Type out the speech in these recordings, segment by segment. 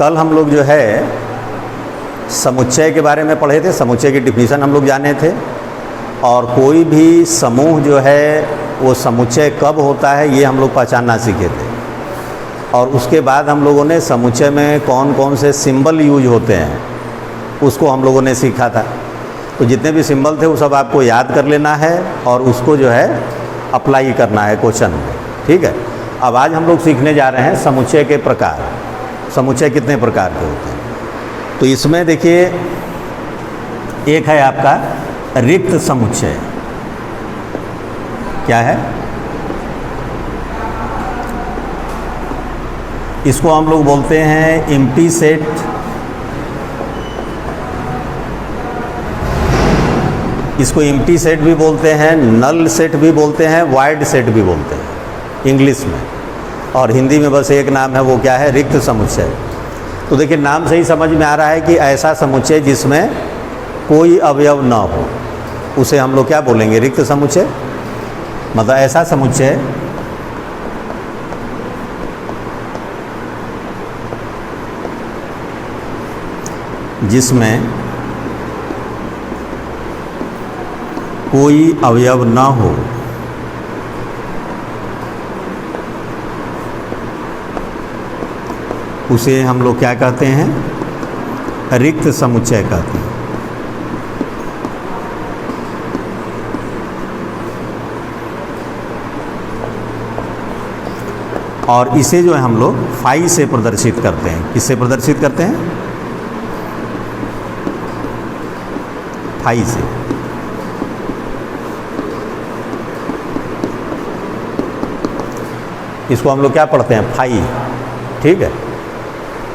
कल हम लोग जो है समुच्चय के बारे में पढ़े थे, समुच्चय की डिफिनीशन हम लोग जाने थे, और कोई भी समूह जो है वो समुच्चय कब होता है ये हम लोग पहचानना सीखे थे। और उसके बाद हम लोगों ने समुच्चय में कौन कौन से सिंबल यूज होते हैं उसको हम लोगों ने सीखा था। तो जितने भी सिंबल थे वो सब आपको याद कर लेना है और उसको जो है अप्लाई करना है क्वेश्चन में, ठीक है। अब आज हम लोग सीखने जा रहे हैं समुच्चय के प्रकार। समुच्चय कितने प्रकार के होते हैं? तो इसमें देखिए एक है आपका रिक्त समुच्चय। क्या है? इसको हम लोग बोलते हैं एम्प्टी सेट, इसको एम्प्टी सेट भी बोलते हैं, नल सेट भी बोलते हैं, वाइड सेट भी बोलते हैं इंग्लिश में, और हिंदी में बस एक नाम है, वो क्या है? रिक्त समुच्चय। तो देखिए नाम से ही समझ में आ रहा है कि ऐसा समुच्चय जिसमें कोई अवयव न हो उसे हम लोग क्या बोलेंगे? रिक्त समुच्चय। मतलब ऐसा समुच्चय जिसमें कोई अवयव न हो उसे हम लोग क्या कहते हैं? रिक्त समुच्चय कहते हैं। और इसे जो है हम लोग फाई से प्रदर्शित करते हैं। किससे प्रदर्शित करते हैं? फाई से। इसको हम लोग क्या पढ़ते हैं? फाई, ठीक है।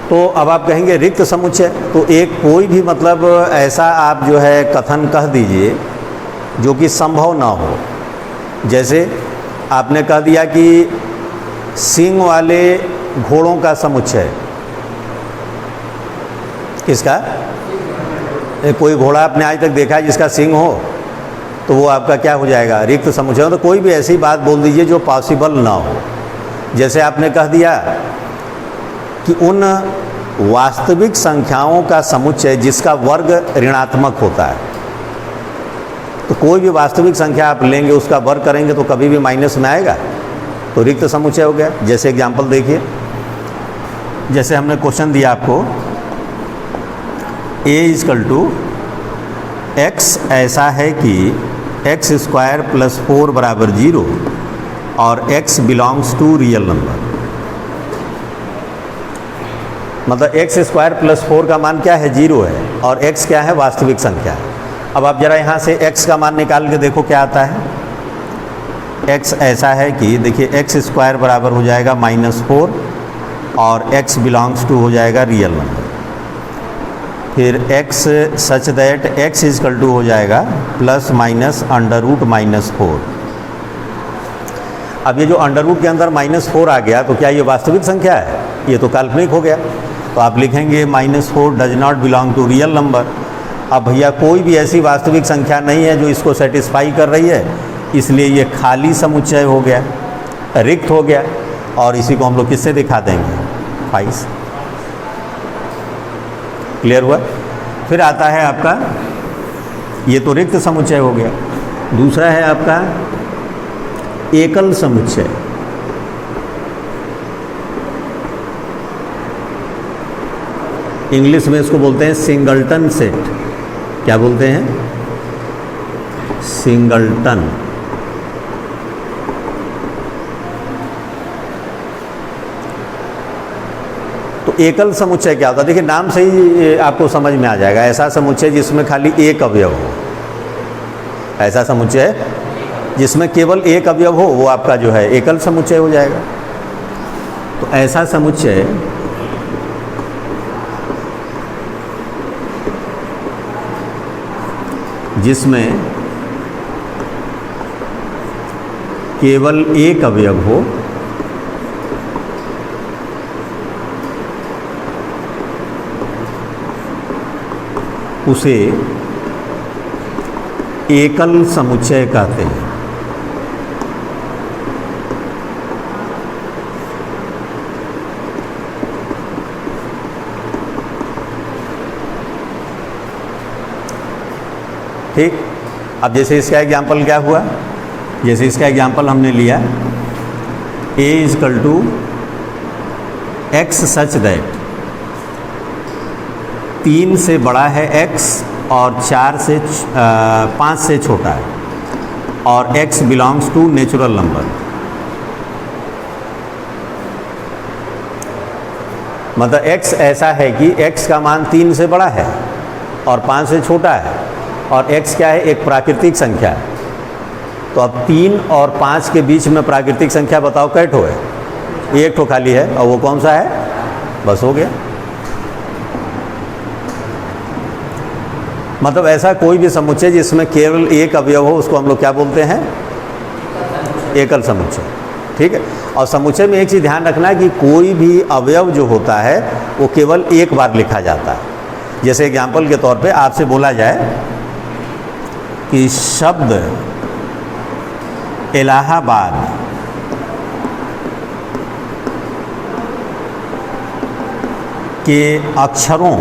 तो अब आप कहेंगे रिक्त समुच्चय, तो एक कोई भी मतलब ऐसा आप जो है कथन कह दीजिए जो कि संभव ना हो। जैसे आपने कह दिया कि सींग वाले घोड़ों का समुच्चय। किसका? कोई घोड़ा आपने आज तक देखा है जिसका सींग हो, तो वो आपका क्या हो जाएगा? रिक्त समुच्चय। तो कोई भी ऐसी बात बोल दीजिए जो पॉसिबल ना हो। जैसे आपने कह दिया कि उन वास्तविक संख्याओं का समुच्चय जिसका वर्ग ऋणात्मक होता है। तो कोई भी वास्तविक संख्या आप लेंगे उसका वर्ग करेंगे तो कभी भी माइनस में आएगा, तो रिक्त समुच्चय हो गया। जैसे एग्जांपल देखिए, जैसे हमने क्वेश्चन दिया आपको a इक्वल टू एक्स ऐसा है कि एक्स स्क्वायर प्लस 4 बराबर 0 और x belongs to real number. मतलब एक्स स्क्वायर प्लस 4 का मान क्या है? 0 है, और x क्या है? वास्तविक संख्या है। अब आप जरा यहाँ से x का मान निकाल के देखो क्या आता है। x ऐसा है कि देखिए एक्स स्क्वायर बराबर हो जाएगा -4 और x बिलोंग्स टू हो जाएगा रियल नंबर। फिर x such that x equal to हो जाएगा प्लस माइनस अंडर रूट -4। अब ये जो अंडर रूट के अंदर -4 आ गया तो क्या ये वास्तविक संख्या है? ये तो काल्पनिक हो गया। तो आप लिखेंगे -4 does not belong to real number. अब भैया कोई भी ऐसी वास्तविक संख्या नहीं है जो इसको सेटिस्फाई कर रही है, इसलिए ये खाली समुच्चय हो गया, रिक्त हो गया। और इसी को हम लोग किससे दिखा देंगे? फाई से। क्लियर हुआ? फिर आता है आपका, ये तो रिक्त समुच्चय हो गया। दूसरा है आपका एकल समुच्चय। इंग्लिश में इसको बोलते हैं सिंगलटन सेट। क्या बोलते हैं? सिंगलटन। तो एकल समुच्चय क्या होता है? देखिए नाम से ही आपको समझ में आ जाएगा। ऐसा समुच्चय जिसमें खाली एक अवयव हो। ऐसा समुच्चय जिसमें केवल एक अवयव हो वो आपका जो है एकल समुच्चय हो जाएगा। तो ऐसा समुच्चय जिसमें केवल एक अवयव हो उसे एकल समुच्चय कहते हैं। ठीक। अब जैसे इसका एग्जाम्पल क्या हुआ, जैसे इसका एग्जाम्पल हमने लिया a equal to x such that 3 से बड़ा है x और 5 से छोटा है, और x belongs to natural number. मतलब x ऐसा है कि x का मान 3 से बड़ा है और 5 से छोटा है, और x क्या है, एक प्राकृतिक संख्या है। तो अब 3 और 5 के बीच में प्राकृतिक संख्या बताओ कै ठो है, एक ठो खाली है, और वो कौन सा है, बस हो गया। मतलब ऐसा कोई भी समुच्चय जिसमें केवल एक अवयव हो उसको हम लोग क्या बोलते हैं, एकल समुच्चय। ठीक है। और समुच्चय में एक चीज़ ध्यान रखना है कि कोई भी अवयव जो होता है वो केवल एक बार लिखा जाता है। जैसे एग्जाम्पल के तौर पे आपसे बोला जाए कि शब्द इलाहाबाद के अक्षरों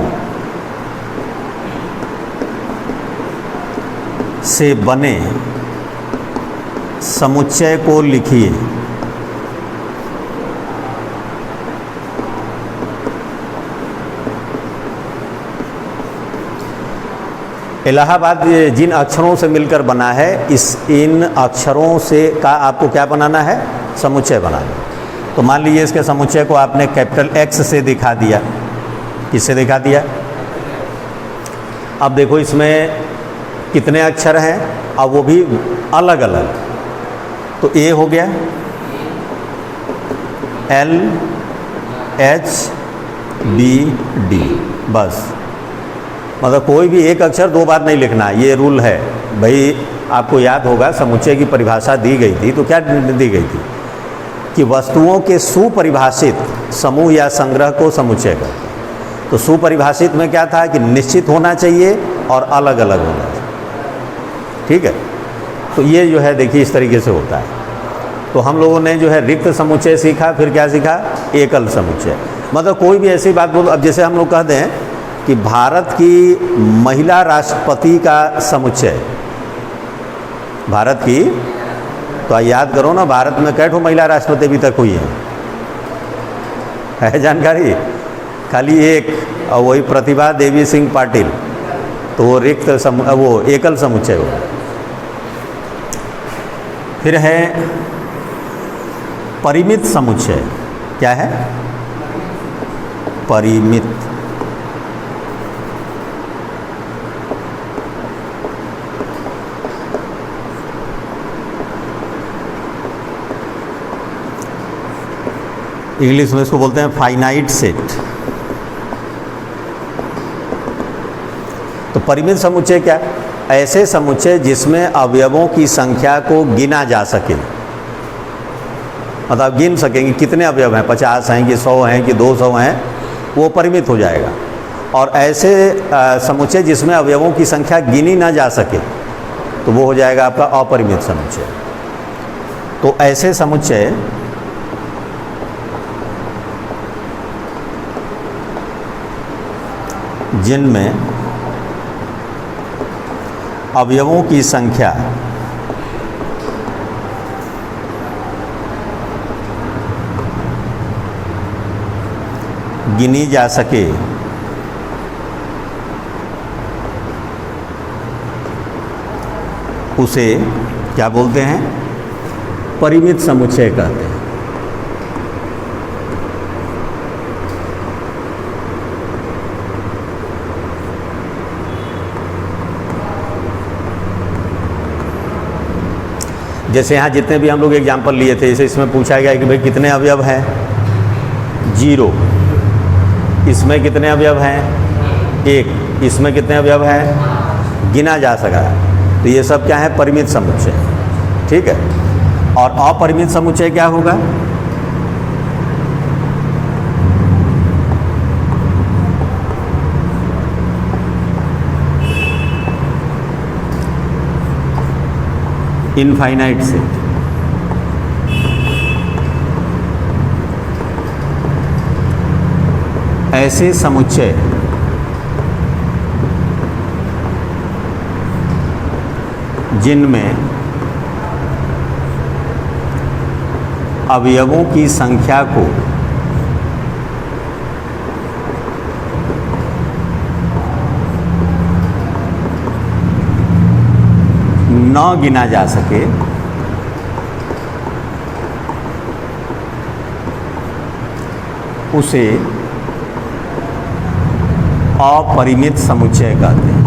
से बने समुच्चय को लिखिए। इलाहाबाद जिन अक्षरों से मिलकर बना है, इन अक्षरों से का आपको क्या बनाना है, समुच्चय बनाना। तो मान लीजिए इसके समुच्चय को आपने कैपिटल X से दिखा दिया। किससे दिखा दिया? अब देखो इसमें कितने अक्षर हैं, अब वो भी अलग अलग। तो A हो गया, L H B D, बस। मतलब कोई भी एक अक्षर 2 बार नहीं लिखना, ये रूल है भाई। आपको याद होगा समुच्चय की परिभाषा दी गई थी, तो क्या दी गई थी कि वस्तुओं के सुपरिभाषित समूह या संग्रह को समुच्चय कहते हैं। तो सुपरिभाषित में क्या था कि निश्चित होना चाहिए और अलग अलग होना चाहिए। ठीक है। तो ये जो है देखिए इस तरीके से होता है। तो हम लोगों ने जो है रिक्त समुच्चय सीखा, फिर क्या सीखा, एकल समुच्चय। मतलब कोई भी ऐसी बात बोलो, अब जैसे हम लोग कहते हैं कि भारत की महिला राष्ट्रपति का समुच्चय, भारत की, तो याद करो ना, भारत में कै ठो महिला राष्ट्रपति अभी तक हुई है जानकारी? खाली एक, और वही प्रतिभा देवी सिंह पाटिल। तो वो वो एकल समुच्चय हो। फिर है परिमित समुच्चय। क्या है? परिमित। इंग्लिश में इसको बोलते हैं फाइनाइट सेट। तो परिमित समुच्चय क्या? ऐसे समुच्चय जिसमें अवयवों की संख्या को गिना जा सके। मतलब गिन सकेंगे कितने अवयव हैं, 50 हैं कि 100 हैं कि 200 हैं, वो परिमित हो जाएगा। और ऐसे समुच्चय जिसमें अवयवों की संख्या गिनी ना जा सके, तो वो हो जाएगा आपका अपरिमित समुच्चय। तो ऐसे समुच्चय जिनमें अवयवों की संख्या गिनी जा सके, उसे क्या बोलते हैं? परिमित समुच्चय कहते हैं। जैसे यहाँ जितने भी हम लोग एग्जाम्पल लिए थे, जैसे इसमें पूछा गया कि भाई कितने अवयव हैं, 0। इसमें कितने अवयव हैं, 1। इसमें कितने अवयव हैं, गिना जा सका। तो ये सब क्या है? परिमित समुच्चय। ठीक है। और अपरिमित समुच्चय क्या होगा? Infinite set. ऐसे समुच्चय जिनमें अवयवों की संख्या को न गिना जा सके, उसे अपरिमित समुच्चय कहते हैं।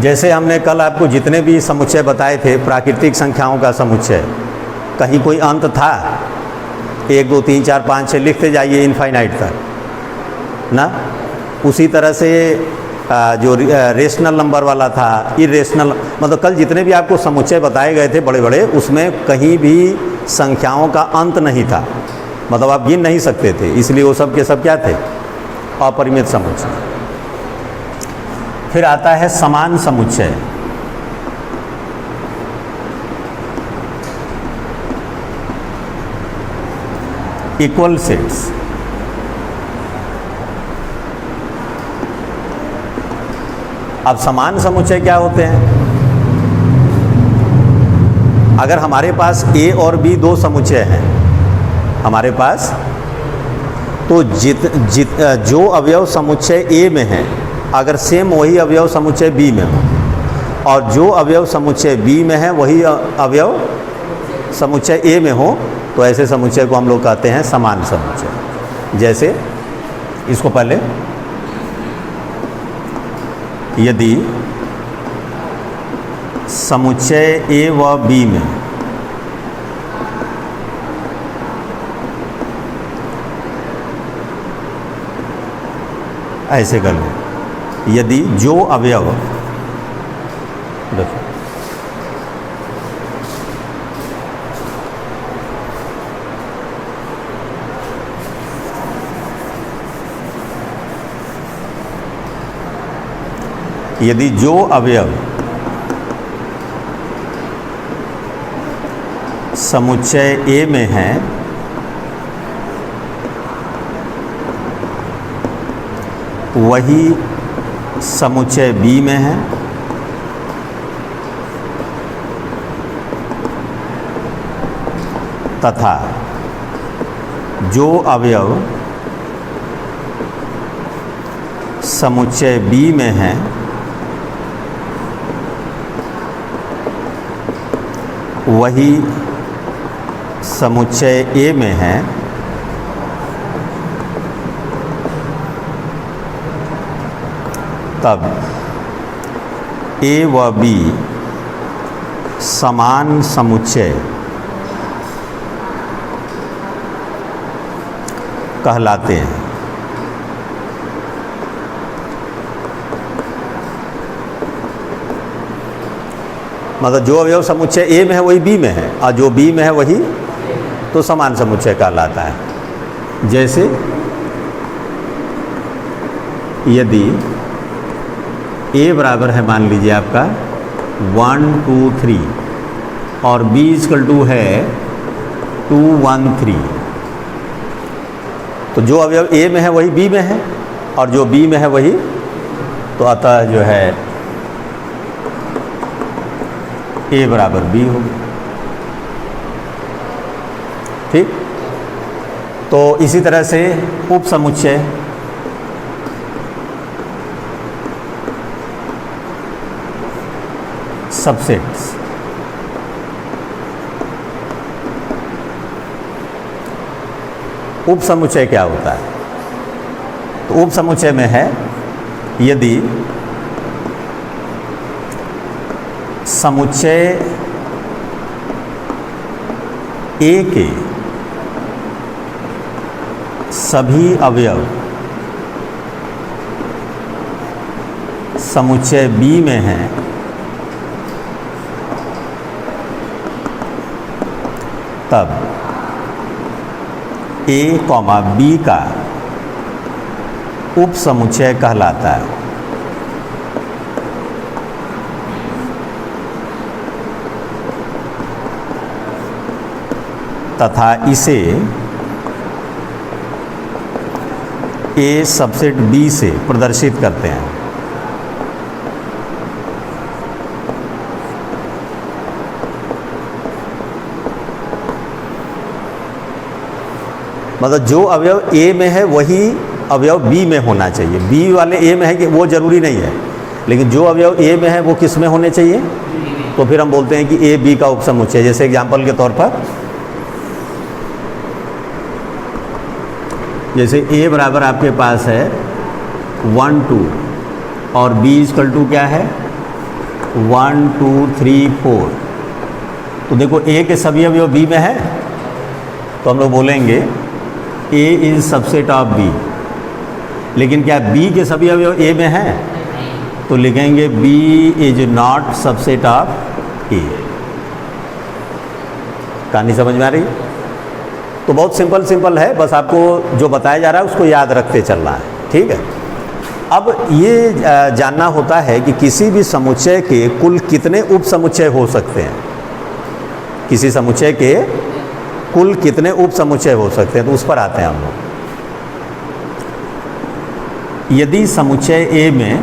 जैसे हमने कल आपको जितने भी समुच्चय बताए थे, प्राकृतिक संख्याओं का समुच्चय, कहीं कोई अंत था? 1 2 3 4 5 6 लिखते जाइए इनफाइनाइट तक ना। उसी तरह से जो रेशनल नंबर वाला था, इरेशनल, मतलब कल जितने भी आपको समुच्चय बताए गए थे बड़े बड़े, उसमें कहीं भी संख्याओं का अंत नहीं था, मतलब आप गिन नहीं सकते थे, इसलिए वो सब के सब क्या थे? अपरिमित समुच्चय। फिर आता है समान समुच्चय। Equal sets. अब समान समुच्चय क्या होते हैं? अगर हमारे पास A और B दो समुच्चय हैं हमारे पास, तो जो अवयव समुच्चय A में है, अगर सेम वही अवयव समुच्चय B में हो, और जो अवयव समुच्चय B में है वही अवयव समुच्चय A में हो, तो ऐसे समुच्चय को हम लोग कहते हैं समान समुच्चय। जैसे इसको पहले, यदि समुच्चय A व B में ऐसे कर लें, यदि जो अवयव, देखो यदि जो अवयव समुच्चय A में है वही समुच्चय B में है, तथा जो अवयव समुच्चय B में है वही समुच्चय A में है, तब A व B समान समुच्चय कहलाते हैं। मतलब जो अवयव समुच्चय A में है वही B में है, और जो B में है वही तो समान समुच्चय कहलाता है। जैसे यदि A बराबर है, मान लीजिए आपका 1 2 3 और B इक्वल टू है 2 1 3, तो जो अवयव A में है वही B में है, और जो B में है वही, तो अतः जो है A बराबर B होगी। ठीक। तो इसी तरह से उप समुच्चय, सबसेट्स, उप समुच्चय क्या होता है? तो उप समुच्चय में है यदि समुच्चय A के सभी अवयव समुच्चय B में हैं, तब A, B का उप समुच्चय कहलाता है। तथा इसे ए सबसेट बी से प्रदर्शित करते हैं। मतलब जो अवयव ए में है वही अवयव बी में होना चाहिए। बी वाले ए में है कि वो ज़रूरी नहीं है, लेकिन जो अवयव ए में है वो किस में होने चाहिए, तो फिर हम बोलते हैं कि ए बी का उपसमुच्चय। जैसे एग्जाम्पल के तौर पर, जैसे ए बराबर आपके पास है 1 2 और बी इक्वल टू क्या है 1 2 3 4। तो देखो ए के सभी अवयव बी में है, तो हम लोग बोलेंगे ए इज सबसेट ऑफ बी। लेकिन क्या बी के सभी अवयव ए में हैं, तो लिखेंगे B is not subset of A. कहानी समझ में आ रही है? तो बहुत सिंपल है, बस आपको जो बताया जा रहा है उसको याद रखते चलना है, ठीक है। अब ये जानना होता है कि किसी भी समुच्चय के कुल कितने उप समुच्चय हो सकते हैं। किसी समुच्चय के कुल कितने उप समुच्चय हो सकते हैं, तो उस पर आते हैं हम लोग। यदि समुच्चय ए में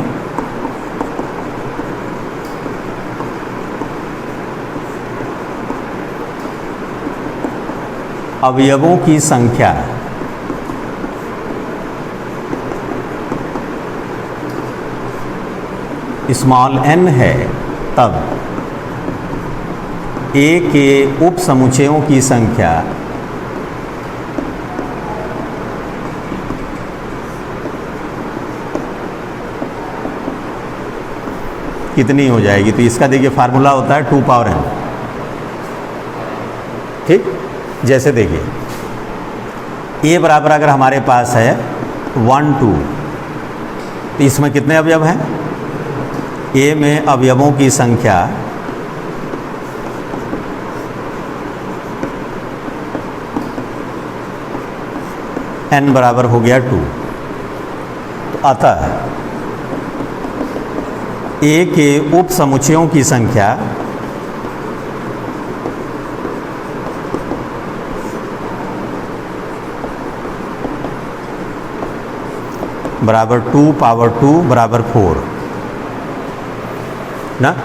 अवयवों की संख्या स्मॉल n है, तब A के उप समुच्चयों की संख्या कितनी हो जाएगी। तो इसका देखिए फार्मूला होता है 2 पावर n। ठीक, जैसे देखिए A बराबर अगर हमारे पास है 1 2, तो इसमें कितने अवयव हैं, A में अवयवों की संख्या n बराबर हो गया 2। अतः A के उप समुच्चयों की संख्या बराबर 2 पावर 2 बराबर 4 ना।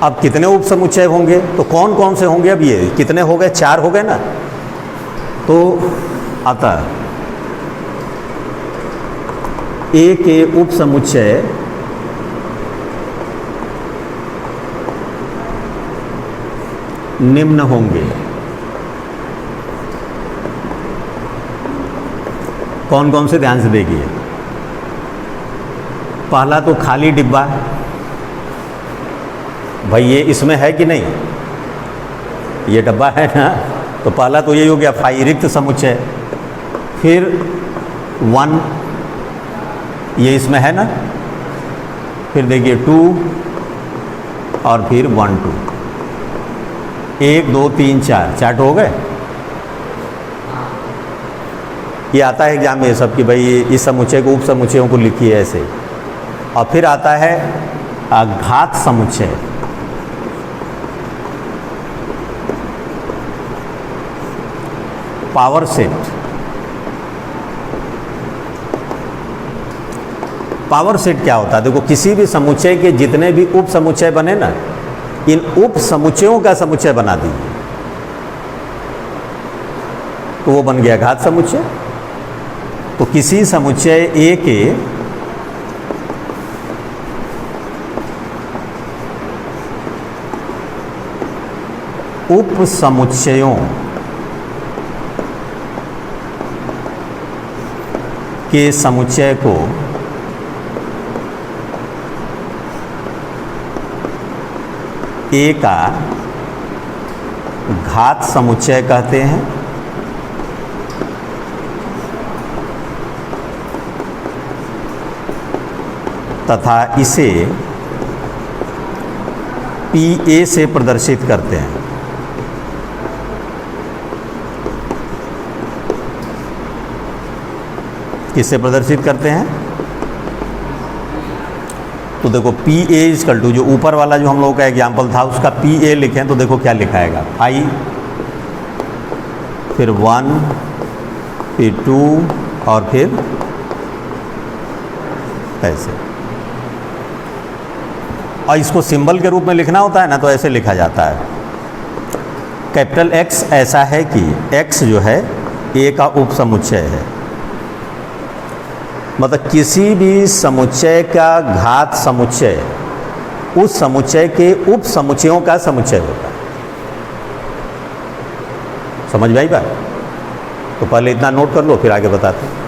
अब कितने उप समुच्चय होंगे, तो कौन कौन से होंगे, अब ये कितने हो गए, 4 हो गए ना। तो अतः A के उप समुच्चय निम्न होंगे। कौन कौन से, ध्यान से देखिए। पहला तो खाली डिब्बा, भाई ये इसमें है कि नहीं, ये डब्बा है ना, तो पहला तो यही हो गया फाई रिक्त समुच्चय। फिर 1 ये इसमें है ना, फिर देखिए 2 और फिर 1 2, 1 2 3 4, 4 हो गए। ये आता है एग्जाम में सब कि भाई इस समुच्चय को उप समुच्चयों को लिखिए ऐसे। और फिर आता है घात समुच्चय। Power set. पावर सेट क्या होता है, देखो किसी भी समुच्चय के जितने भी उप समुच्चय बने ना, इन उप समुच्चयों का समुच्चय बना दीजिए, तो वो बन गया घात समुच्चय। तो किसी समुच्चय A के उप समुच्चयों के समुच्चय को A का घात समुच्चय कहते हैं। तथा इसे PA से प्रदर्शित करते हैं। किससे प्रदर्शित करते हैं, तो देखो PA इक्वल टू, जो ऊपर वाला जो हम लोगों का एग्जाम्पल था उसका PA लिखें तो देखो क्या लिखा आएगा, 5 फिर 1 फिर 2 और फिर ऐसे। और इसको सिंबल के रूप में लिखना होता है ना, तो ऐसे लिखा जाता है। कैपिटल एक्स ऐसा है कि एक्स जो है ए का उप समुच्चय है, मतलब किसी भी समुच्चय का घात समुच्चय उस समुच्चय के उप समुच्चयों का समुच्चय होता है। समझ में आई बात? तो पहले इतना नोट कर लो, फिर आगे बताते हैं।